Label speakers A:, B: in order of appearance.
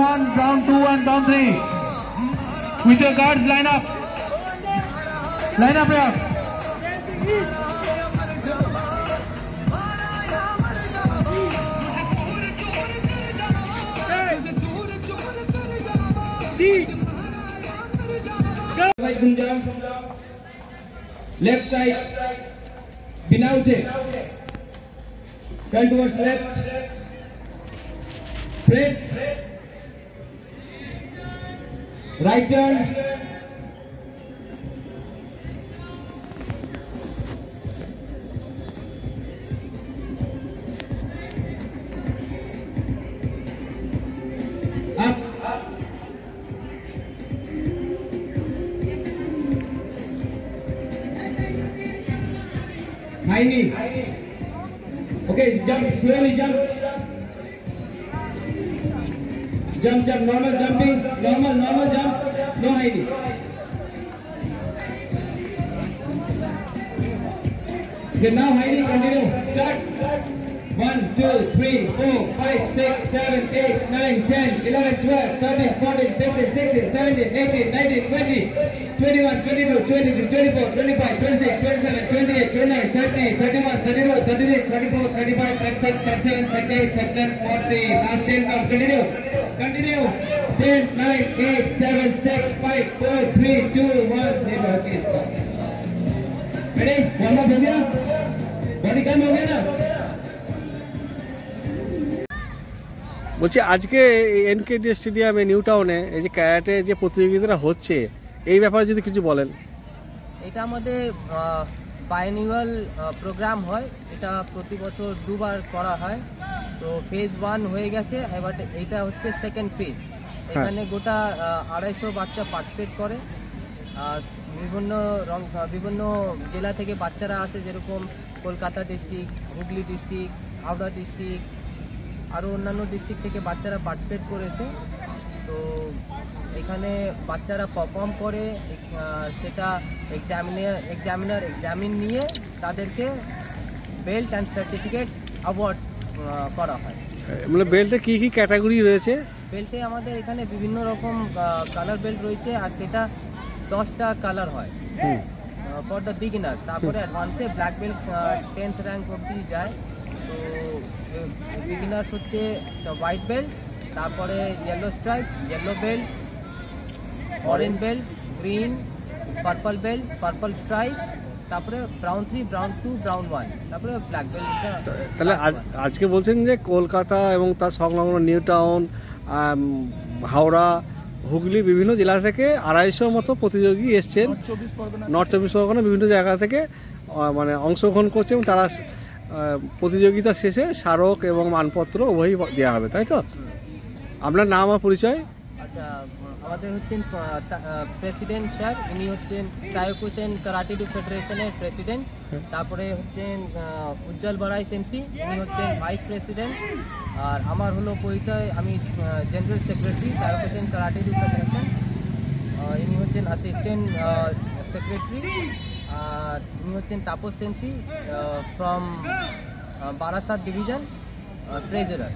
A: 1, round 2 and round 3. With your guards, line up. Line up here.
B: Left side, Binaute. Turn towards left. Press. Right turn. Up. High knee. Okay, jump, slowly jump. Jump, normal jumping, normal jump, no high knee. Okay, now high knee, continue, start. 1, 2, 3, 4, 5, 6, 7, 8, 9, 10, 11, 12, 13, 14, 15, 16, 17, 18, 19, 20, 21, 22, 23, 24, 25, 26, 27, 28, 29, 30, 31, 32, 33, 34, 35, 36, 37, 38, 39, 40. Last 10 comes. Continue. 10, 9, 8, 7, 6, 5, 4, 3, 2, 1, 0. Okay, stop. Ready? Warm up हो गया? Body calm हो गया ना?
C: বলছি আজকে এনকেডি স্টেডিয়ামে new টাউনে এই যে ক্যারাটে যে প্রতিযোগিতাটা হচ্ছে এই ব্যাপারে যদি কিছু বলেন।
D: এটা আমাদের বাইএনুয়াল প্রোগ্রাম হয়, এটা প্রতি বছর দুবার করা হয়। তো ফেজ 1 হয়ে গেছে, এবার এটা হচ্ছে সেকেন্ড ফেজ। এখানে গোটা 250 বাচ্চা পার্টিসিপেট করে। বিভিন্ন জেলা থেকে বাচ্চারা আসে, যেরকম Kolkata district, Hooghly district, Howrah district, আরও অন্যান্য ডিস্ট্রিক্ট থেকে বাচ্চারা পার্টিসিপেট করেছে। তো এখানে বাচ্চারা পারফর্ম করে, সেটা এক্সামিন নিয়ে তাদেরকে বেল্ট অ্যান্ড সার্টিফিকেট অ্যাওয়ার্ড করা হয়।
C: মানে বেল্টে কি কি ক্যাটাগরি রয়েছে?
D: বেল্টে আমাদের এখানে বিভিন্ন রকম কালার বেল্ট রয়েছে, আর সেটা 10টা কালার হয় ফর দ্য বিগিনার। তারপরে অ্যাডভান্সে ব্ল্যাক বেল্ট 10th র্যাঙ্ক অবধি যায়। তো বিগিনার্স হচ্ছে হোয়াইট বেল্ট, তারপরে yellow stripe, yellow belt, orange belt, green, purple belt, purple stripe, তারপরে ব্রাউন 3, ব্রাউন 2, ব্রাউন 1, তারপরে ব্ল্যাক বেল্ট।
C: তাহলে আজকে বলছেন যে কলকাতা এবং তার সংলগ্ন নিউ টাউন, হাওড়া, হুগলি বিভিন্ন জেলা থেকে 250 মতো প্রতিযোগী এসছেন। নর্থ 24 পরগনা বিভিন্ন জায়গা থেকে মানে অংশগ্রহণ করছে, এবং তারা প্রতিযোগিতা শেষে স্মারক এবং মানপত্র উভয়ই দেওয়া হবে, তাই তো? আপনার নাম আর পরিচয়?
D: আচ্ছা, আমাদের হচ্ছেন প্রেসিডেন্ট স্যার, ইনি হচ্ছেন কায়োকুশেন কারাটে ডু ফেডারেশনের প্রেসিডেন্ট। তারপরে হচ্ছেন উজ্জ্বল বড়াই সেমসি, ইনি হচ্ছেন ভাইস প্রেসিডেন্ট। আর আমার হলো পরিচয়, আমি general secretary Kyokushin karate do federation. ইনি হচ্ছেন অ্যাসিস্ট্যান্ট সেক্রেটারি। আর ইনি হচ্ছেন Tapas sensei from Barasat division, treasurer.